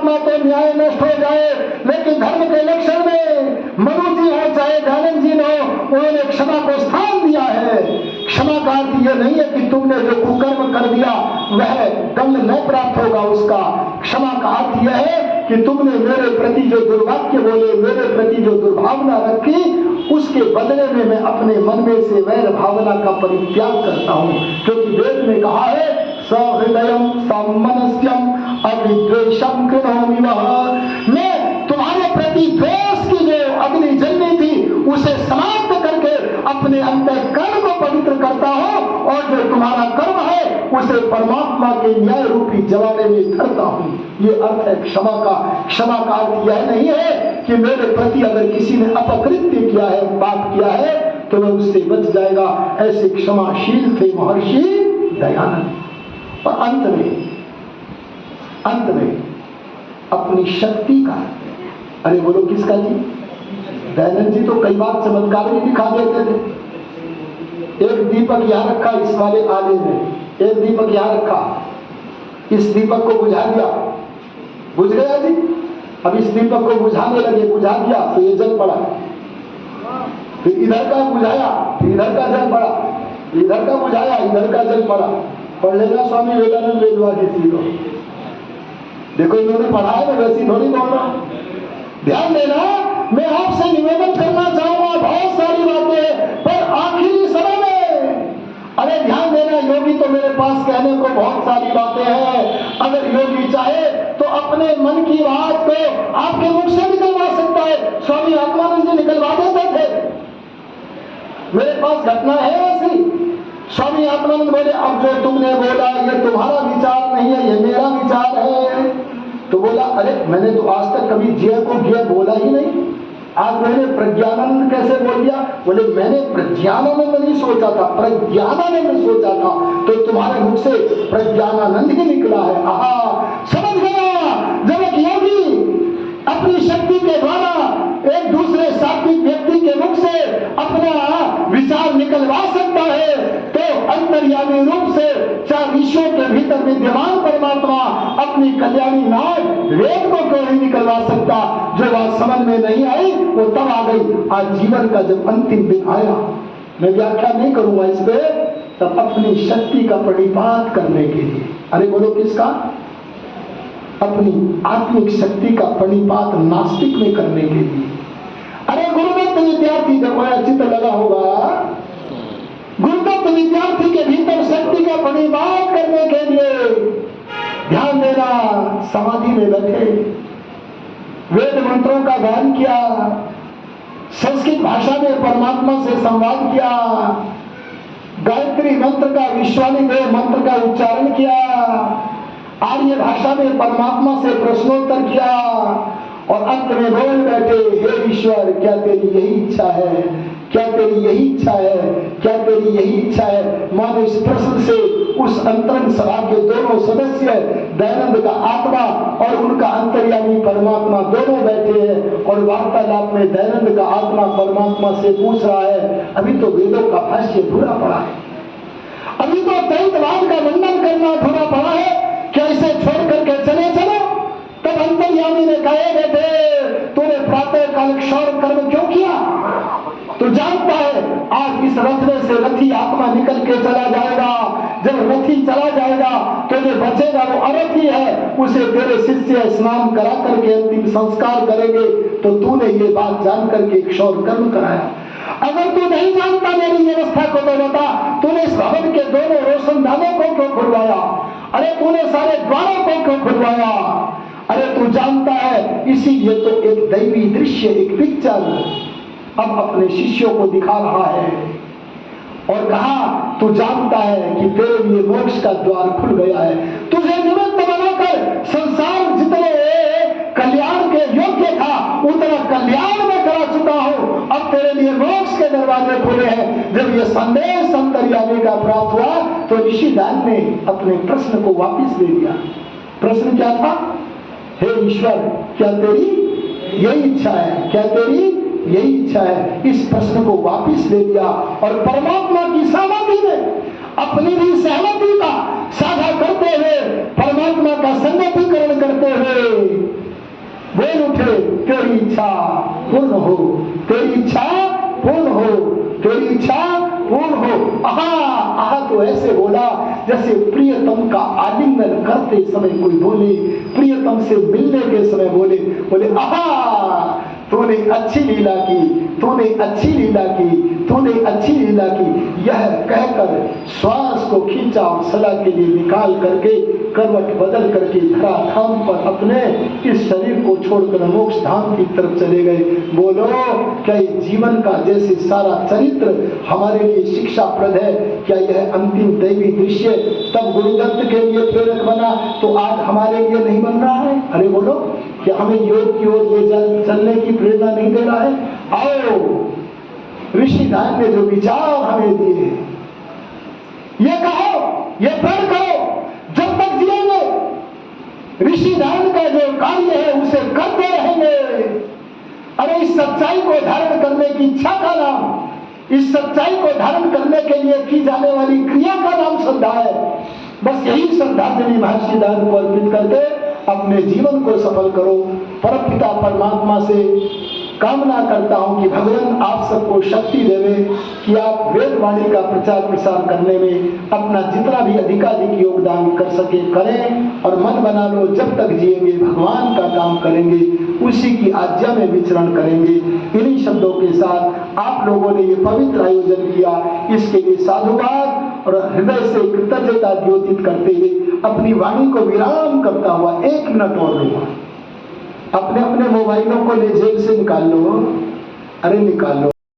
तो न्याय नष्ट हो जाए, लेकिन धर्म के लक्षण में मनु जी हो चाहे दयानंद जी हो, उन्होंने क्षमा को स्थान दिया है। क्षमा का अर्थ यह नहीं है कि तुमने जो कुकर्म कर दिया वह दंड न प्राप्त होगा उसका। क्षमा का अर्थ यह है कि तुमने मेरे प्रति जो दुर्वाक्य बोले, मेरे प्रति जो दुर्भावना रखी, उसके बदले में मैं अपने मन में से वैर भावना का परित्याग करता हूँ। क्योंकि वेद में कहा है सहृदयम समनस्यम अविद्वेषम कृणोमि वः। मैं तुम्हारे प्रति द्वेष की जो अग्नि जलनी थी उसे समाप्त करके अपने अंतःकरण को पवित्र करता हूँ, और जो तुम्हारा कर्म है उसे परमात्मा के न्याय रूपी जलाने में धरता हूँ। ये अर्थ है क्षमा का। क्षमा का अर्थ यह नहीं है कि मेरे प्रति अगर किसी ने अपकृत्य किया है, पाप किया है, तो वह उससे बच जाएगा। ऐसे क्षमाशील थे महर्षि दयानंद। और अंत में अपनी शक्ति का, अरे बोलो किसका जी? दयानंद जी तो कई बार चमत्कार भी दिखा देते थे। एक दीपक यहाँ रखा इस वाले आले में, एक दीपक यहाँ रखा, इस दीपक को बुझा दिया, बुझ गया जी। अब इस दीपक को बुझाने लगे, बुझा दिया तो ये जल पड़ा, फिर इधर का बुझाया, फिर इधर का जल पड़ा, इधर का बुझाया, इधर का जल पड़ा। पढ़ लेना स्वामी विवेकानंद वेदवादी को, देखो इन्होंने पढ़ा है ना, वैसी थोड़ी बोल रहा। ध्यान देना, मैं आपसे निवेदन करना चाहूंगा, बहुत सारी बातें हैं, पर आखिरी समय में, अरे ध्यान देना, योगी तो मेरे पास कहने को बहुत सारी बातें हैं। अगर योगी चाहे तो अपने मन की बात को आपके मुख से निकलवा सकता है। स्वामी आत्मानंद जी निकलवा देते थे, मेरे पास घटना है ऐसी। स्वामी आत्मानंद बोले, अब जो तुमने बोला ये तुम्हारा विचार नहीं है, ये मेरा विचार है। तो बोला, अरे मैंने तो आज तक कभी जय को जय बोला ही नहीं, आज मैंने प्रज्ञानंद कैसे बोल दिया? बोले, मैंने प्रज्ञानानंद नहीं सोचा था, प्रज्ञानानंद सोचा था, तो तुम्हारे मुख से प्रज्ञानानंद ही निकला है। आहा, समझ गया। जब एक योगी अपनी शक्ति के द्वारा एक दूसरे सात्विक व्यक्ति के मुख से अपना विचार निकलवा सकता है, तो अंतर्यामी रूप से चार विश्वों के भीतर विद्यमान परमात्मा अपनी कल्याणी नाद वेद को क्यों नहीं निकलवा सकता? जो बात समझ में नहीं आई वो तब आ गई आज जीवन का जब अंतिम दिन आया। मैं व्याख्या नहीं करूंगा इस पे, तब अपनी शक्ति का प्रणिपात करने के लिए, अरे बोलो किसका? अपनी आत्मिक शक्ति का प्रणिपात नास्तिक में करने के लिए। अरे गुरुदत्त विद्यार्थी, देखो चित्र लगा होगा, गुरुदत्त विद्यार्थी के भीतर शक्ति का प्रणिपात करने के लिए ध्यान देना, समाधि में बैठे, वेद मंत्रों का गान किया, संस्कृत भाषा में परमात्मा से संवाद किया, गायत्री मंत्र का, विश्वानिदेव मंत्र का उच्चारण किया, आर्य भाषा में परमात्मा से प्रश्नोत्तर किया, और अंत में बोल बैठे, हे ईश्वर, क्या तेरी यही इच्छा है? क्या तेरी यही इच्छा है? क्या तेरी यही इच्छा है? मानो इस प्रश्न से उस अंतरंग सभा के दोनों सदस्य, दयानंद का आत्मा और उनका अंतर्यामी परमात्मा, दोनों बैठे हैं, और वार्तालाप में दयानंद का आत्मा परमात्मा से पूछ रहा है, अभी तो वेदों का भाष्य अधूरा पड़ा है, अभी तो द्वैतवाद का वर्णन करना अधूरा पड़ा है, क्या इसे छोड़ करके चले चलो? तब अंतर्यामी ने कहे, बेटे तूने प्रातः काल क्षौर कर्म क्यों किया? तो जानता है आज इस रथ में से रथी आत्मा निकल के चला जाएगा, जब रथी चला जाएगा तो जो बचेगा वो अरथी है, उसे तेरे शिष्य स्नान करा करके अंतिम संस्कार करेंगे। तो तूने ये बात जान करके क्षौर कर्म कराया। अगर तू नहीं जानता मेरी व्यवस्था को तो बता, तूने इस भवन के दोनों रोशनदानों को क्यों खुलवाया? अरे तूने सारे द्वारों को क्यों खुलवाया? अरे तू जानता है, इसीलिए तो एक दैवी दृश्य, एक पिक्चर अब अपने शिष्यों को दिखा रहा है, और कहा तू जानता है कि तेरे लिए मोक्ष का द्वार खुल गया है, तुझे निमित्त बनाकर संसार जितने कल्याण के योग्य था उतना कल्याण में करा चुका हूं, अब तेरे लिए मोक्ष के दरवाजे खुले हैं। जब यह संदेश अंतर्यामी का प्राप्त हुआ तो ऋषिदान ने अपने प्रश्न को वापिस ले लिया। प्रश्न क्या था? हे ईश्वर, क्या तेरी यही इच्छा है? क्या तेरी यही इच्छा है? इस प्रश्न को वापिस ले लिया और परमात्मा की समाधि में अपनी भी सहमति का साझा करते हुए, परमात्मा का संगतिकरण करते हुए बोल उठे, तेरी इच्छा पूर्ण हो, तेरी इच्छा पूर्ण हो, तेरी इच्छा पूर्ण हो। आहा आहा तो ऐसे बोला जैसे प्रियतम का आलिंगन करते समय कोई बोले, प्रियतम से मिलने के समय बोले, बोले आहा तूने अच्छी लीला की, तूने अच्छी लीला की, तूने अच्छी लीला की। यह कहकर श्वास को खींचा और सदा के लिए निकाल करके करवट बदल करके धरा धाम पर अपने इस शरीर को छोड़कर मोक्ष धाम की तरफ चले गए। बोलो क्या ये जीवन का जैसे सारा चरित्र हमारे लिए शिक्षाप्रद है, क्या यह अंतिम दैवी दृश्य तब गुरुदत्त के लिए प्रेरक बना तो आज हमारे लिए नहीं बन रहा है? अरे बोलो, क्या हमें योग की ओर ले चलने की प्रेरणा नहीं दे रहा है? आओ ऋषि दान ने जो विचार हमें दिए, ये कहो, ये प्रण करो, जब तक जिएंगे ऋषि दान का जो कार्य है उसे करते रहेंगे। अरे इस सच्चाई को धारण करने की इच्छा का नाम, इस सच्चाई को धारण करने के लिए की जाने वाली क्रिया का नाम श्रद्धा है। बस यही श्रद्धांजलि महर्षि दान को अर्पित करके अपने जीवन को सफल करो। परमपिता परमात्मा से कामना करता हूं कि भगवान आप सबको शक्ति देवे कि आप वेद वाणी का प्रचार प्रसार करने में अपना जितना भी अधिकाधिक योगदान कर सके करें, और मन बना लो जब तक जिएंगे भगवान का काम करेंगे, उसी की आज्ञा में विचरण करेंगे। इन्हीं शब्दों के साथ आप लोगों ने ये पवित्र आयोजन किया, इसके लिए साधुवाद और हृदय से कृतज्ञता द्योतित करते हुए अपनी वाणी को विराम करता हुआ 1 मिनट और लूंगा। अपने अपने मोबाइलों को ले जेब से निकाल लो, अरे निकाल लो।